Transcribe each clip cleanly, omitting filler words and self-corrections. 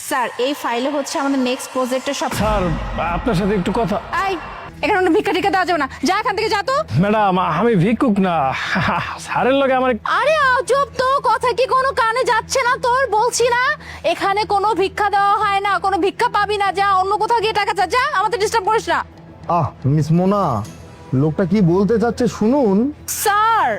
Sir এই ফাইলে হচ্ছে আমাদের নেক্সট প্রজেক্টের সব। স্যার আপনার সাথে একটু কথা। আই এখানে কোনো ভিক্ষা টিকা দেওয়া যাবে না, যা এখান থেকে যা তো। ম্যাডাম আমি ভিক্ষুক না, স্যারের লগে আমার। আরে আজব তো, কথা কি কোনো কানে যাচ্ছে না তোর? বলছি না এখানে কোনো ভিক্ষা দেওয়া হয় না, কোনো ভিক্ষা পাবি না, যা অন্য কোথাও গিয়ে টাকা চা, যা, আমাদের ডিস্টার্ব করিস না। মিস মোনা, লোকটা কি বলতে চাচ্ছে শুনুন। স্যার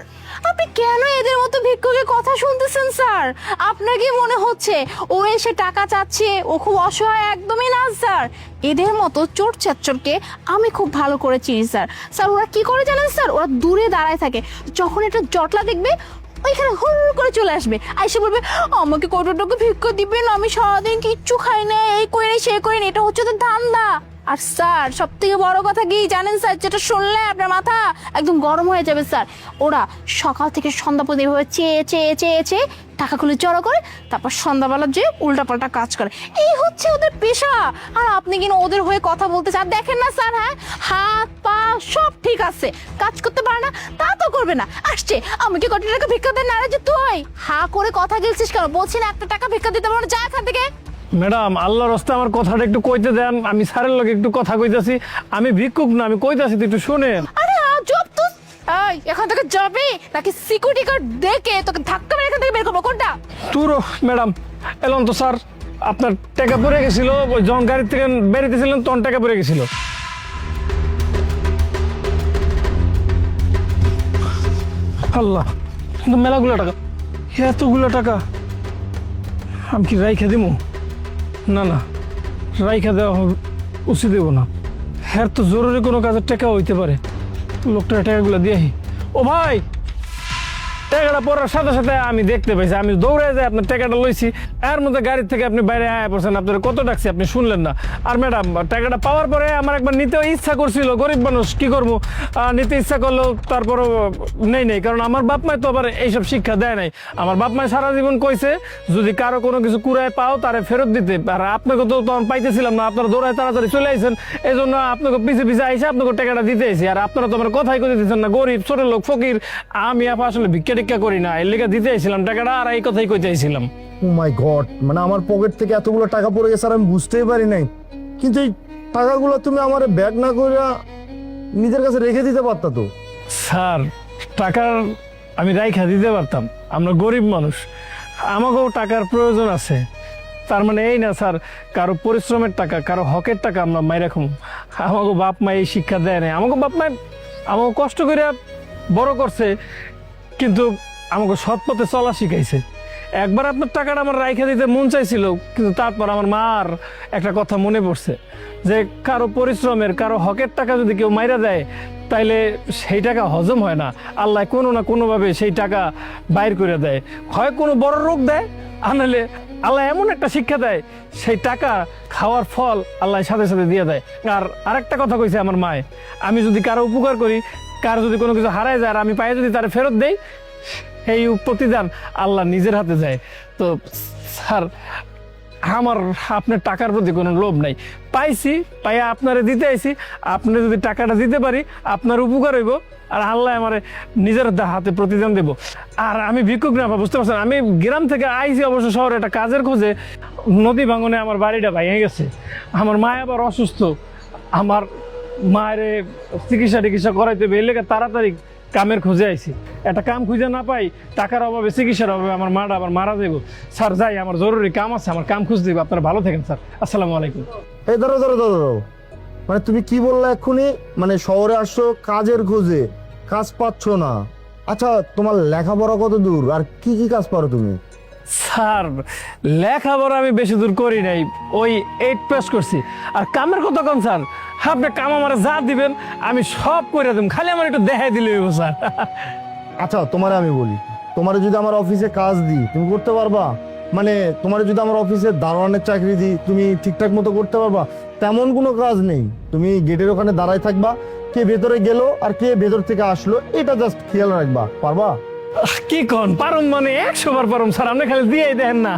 আপনি কেন এদের মতো ভিক্ষুকের কথা শুনতেছেন স্যার? আপনার কি মনে হচ্ছে ও এসে টাকা চাচ্ছে, ও খুব অসহায়? একদমই না স্যার, এদের মতো চোর চাচ্চরকে আমি খুব ভালো করে চিনি স্যার। স্যার ওরা কি করে জানেন স্যার? ওরা দূরে দাঁড়ায় থাকে, যখন একটা জটলা দেখবে ওইখানে হুড় করে চলে আসবে, আইসে বলবে আমাকে কত টাকা ভিক্ষা দিবেন, আমি সারাদিন কিচ্ছু খাই না, এই করে সে করে। এটা হচ্ছে তো ধান্দা। আর স্যার সব থেকে বড় কথা কি জানেন স্যার, যেটা শুনলে আপনার মাথা একদম গরম হয়ে যাবে স্যার, ওরা সকাল থেকে সন্ধ্যা পর্যন্ত এভাবে চেয়ে চেয়ে চেয়ে চেয়ে টাকাগুলো জড়ো করে তারপর সন্ধ্যাবেলা যে উল্টাপাল্টা কাজ করে, এই হচ্ছে ওদের পেশা। আর আপনি কিনা ওদের হয়ে কথা বলতে চান? দেখেন না স্যার, হ্যাঁ হাত পা সব ঠিক আছে, কাজ করতে পারে না তা তো করবে না, আসছে আমাকে কত টাকা ভিক্ষা দেন না, যে তুই হা করে কথা গেলছিস কেন? বলছি না একটা টাকা ভিক্ষা দিতে পারো না, যা এখান থেকে। ম্যাডাম আল্লাহর রাস্তে আমার কথাটা একটু কইতে দেন, আমি স্যারের লগে একটু কথা কইতাছি। আমি ভিক্ষুক না, আমি কইতাছি তো একটু শুনেন। আরে আজব তো, এই এখান থেকে যাবি নাকি সিকিউরিটি গার্ড দেখে তোকে ধাক্কা মেরে এখান থেকে বের করবো? কোনটা? তুরো ম্যাডাম এলাম তো স্যার, আপনার টাকা পড়ে গেছিল, ওই যখন গাড়ি থেকে বেরিতেছিলেন তখন টাকা পড়ে গেছিল। আল্লাহ, কিন্তু মেলাগুলো টাকা, এতগুলো টাকা আমি কি রাইখা দিব? না না, রাইখা দেওয়া উচিত দেব না। হ্যাঁ তো জরুরি কোনো কাজের টাকা হইতে পারে, লোকটার টাকাগুলো দিয়েহি। ও ভাই, টাকাটা পড়ার সাথে সাথে আমি দেখতে পাইছি, আমি দৌড়ে যাই আপনার টাকাটা লইছি, এর মধ্যে গাড়ির থেকে আপনি বাইরে আয়া পড়ছেন। আপনার কত ডাকছি আপনি শুনলেন না। আর ম্যাডাম টাকাটা পাওয়ার পরে আমার একবার নিতে ইচ্ছা করছিল, গরিব মানুষ কি করবো, নিতে ইচ্ছা করলো, তারপরও নেই, কারণ আমার বাপ মায় তো আবার এইসব শিক্ষা দেয় নাই। আমার বাপ মায় সারা জীবন কইছে যদি কারো কোনো কিছু কুড়ায় পাও তারে ফেরত দিতে। আর আপনাকে তো তখন পাইতেছিলাম না, আপনারা দৌড়ায় তাড়াতাড়ি চলে আইছেন, এই জন্য আপনাকে পিছে পিছে আইসে আপনাকে টাকাটা দিতে আইসি। আর আপনারা তো আমার কথাই কই দিতেছেন না, গরিব ছোট লোক ফকির, আমি আসলে ভিক্ষা টিক্ষা করি না, এর লেগে দিতে আইছিলাম টাকাটা, আর এই কথাই কইতে আইছিলাম। ও মাই গড, মানে আমার পকেট থেকে এতগুলো টাকা পড়ে গেছে আর আমি বুঝতেই পারি নাই। কিন্তু এই টাকাগুলো তুমি আমার ব্যাগ না করে নিজের কাছে রেখে দিতে পারতা তো। স্যার টাকার আমি রাইখা দিতে পারতাম, আমরা গরিব মানুষ, আমাকেও টাকার প্রয়োজন আছে। তার মানে এই না স্যার কারো পরিশ্রমের টাকা, কারো হকের টাকা আমরা মাই রাখুন। আমাকে বাপ মা এই শিক্ষা দেয় নাই, আমাকে বাপ মা আমাকে কষ্ট করে বড় করছে, কিন্তু আমাকে সৎ পথে চলা শিখাইছে। একবার আপনার টাকাটা আমার রাইখা দিতে মন চাইছিল, কিন্তু তারপর আমার মার একটা কথা মনে পড়ছে যে কারো পরিশ্রমের, কারো হকের টাকা যদি কেউ মাইরা দেয় তাইলে সেই টাকা হজম হয় না, আল্লাহ কোনো না কোনোভাবে সেই টাকা বাইর করে দেয়, হয় কোনো বড় রোগ দেয়, আনালে আল্লাহ এমন একটা শিক্ষা দেয় সেই টাকা খাওয়ার ফল আল্লাহ সাথে সাথে দিয়ে দেয়। আর আরেকটা কথা কইছে আমার মায়ে, আমি যদি কারো উপকার করি, কারো যদি কোনো কিছু হারায় যায় আর আমি পায়ে যদি তারা ফেরত দেই, এই প্রতিদান আল্লাহ নিজের হাতে যায়। তো স্যার আমার আপনার টাকার প্রতি কোনো লোভ নাই, পাইছি পাইয়া আপনারে দিতে আইছি, আপনি যদি টাকাটা দিতে পারি আপনার উপকার হইব, আর আল্লাহ আমার নিজের হাতে প্রতিদান দেব। আর আমি ভিক্ষুক না, বুঝতে পারছেন, আমি গ্রাম থেকে আইছি অবশ্য শহরে একটা কাজের খোঁজে। নদী ভাঙনে আমার বাড়িটা ভেঙে গেছে, আমার মা আবার অসুস্থ, আমার মায়ের চিকিৎসা করাইতে হবে, এর লেগে তাড়াতাড়ি কামের খোঁজে আইছি। একটা কাম খুঁজে না পাই, টাকার অভাবে চিকিৎসার অভাবে আমার মাটা আবার মারা যাবো। স্যার যাই, আমার জরুরি কাম আছে, আমার কাম খুঁজে দিব। আপনারা ভালো থাকেন স্যার, আসসালামু আলাইকুম। এই ধরো ধরো ধরো ধরো, মানে তুমি কি বললে এক্ষুনি? মানে শহরে আসছো কাজের খোঁজে, কাজ পাচ্ছ না। আচ্ছা তোমার লেখাপড়া কত দূর আর কি কি কাজ পারো তুমি? স্যার লেখাপড়া আমি বেশি দূর করি নাই, ওই 8 পাস করছি। আর কামের কথা কম স্যার, আপনি কাম আমার যা দিবেন আমি সব করে দেব, খালি আমার একটু দেখাই দিলে হইব স্যার। আচ্ছা তোমারে আমি বলি, তোমারে যদি আমার অফিসে কাজ দিই তুমি করতে পারবা? মানে তোমারে যদি আমার অফিসে দারোয়ানের চাকরি দিই তুমি ঠিকঠাক মতো করতে পারবা? তেমন কোনো কাজ নেই, তুমি গেটের ওখানে দাঁড়ায় থাকবা, কে ভেতরে গেল আর কে ভেতর থেকে আসলো এটা জাস্ট খেয়াল রাখবা, পারবা? কি কন পারুম, মানে 100 বার পারুম স্যার, আপনি খালি দিয়েই দেন না।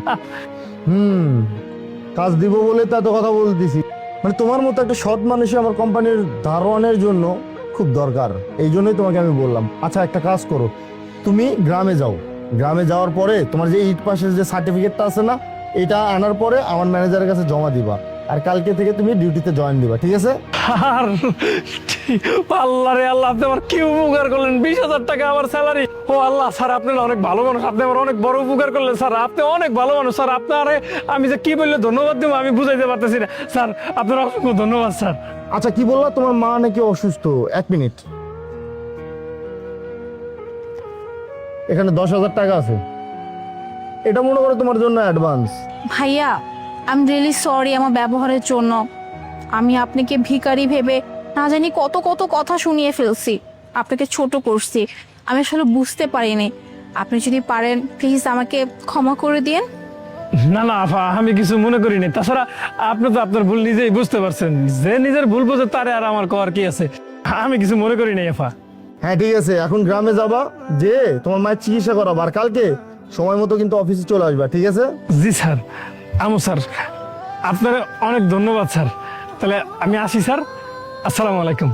কাজ দিব বলে তো এত কথা বলতেছি। মানে তোমার মতো একটা সৎ মানুষই আমার কোম্পানির দারোয়ানের জন্য খুব দরকার, এই জন্যই তোমাকে আমি বললাম। আচ্ছা একটা কাজ করো, তুমি গ্রামে যাও, গ্রামে যাওয়ার পরে তোমার যে ইট পাসের যে সার্টিফিকেটটা আছে না, এটা আনার পরে আমার ম্যানেজারের কাছে জমা দিবা, আর কালকে থেকে তুমি ডিউটিতে জয়েন দিবা, ঠিক আছে? আর আল্লাহ রে আল্লাহ, আপনি আমার কি উপকার করলেন! 20,000 টাকা আমার স্যালারি! ও আল্লাহ স্যার, আপনি না অনেক ভালো মানুষ, আপনি আমার অনেক বড় উপকার করলেন স্যার, আপনি অনেক ভালো মানুষ স্যার। আপনারে আমি যে কি বললে ধন্যবাদ দেবো আমি বুঝাইতে পারতেছি না স্যার, আপনার অসংখ্য ধন্যবাদ স্যার। আচ্ছা, কি বললা তোমার মা নাকি অসুস্থ? 1 মিনিট, এখানে 10,000 টাকা আছে, এটা মনে করো তোমার জন্য অ্যাডভান্স। ভাইয়া আই এম রিয়েলি সরি আমার ব্যবহারের জন্য। আমি আপনাকে ভিখারি ভেবে না জানি কত কত কথা শুনিয়ে ফেলছি, আপনাকে ছোট করছি, আমি আসলে বুঝতে পারিনি। আপনি যদি পারেন প্লিজ আমাকে ক্ষমা করে দিন। না না আফা, আমি কিছু মনে করিনি। তাছাড়া আপনি তো আপনার ভুল নিজেই বুঝতে পারছেন, যে নিজের ভুল বোঝে তারে আর আমার কর কি আছে, আমি কিছু মনে করি নাই আফা। হ্যাঁ ঠিক আছে, এখন গ্রামে যাবা, যে তোমার মায়ের চিকিৎসা করাবা, আর কালকে সময় মতো কিন্তু অফিসে চলে আসবা, ঠিক আছে? জি স্যার। আমু স্যার, আপনার অনেক ধন্যবাদ স্যার। তাহলে আমি আসি স্যার, আসসালামু আলাইকুম।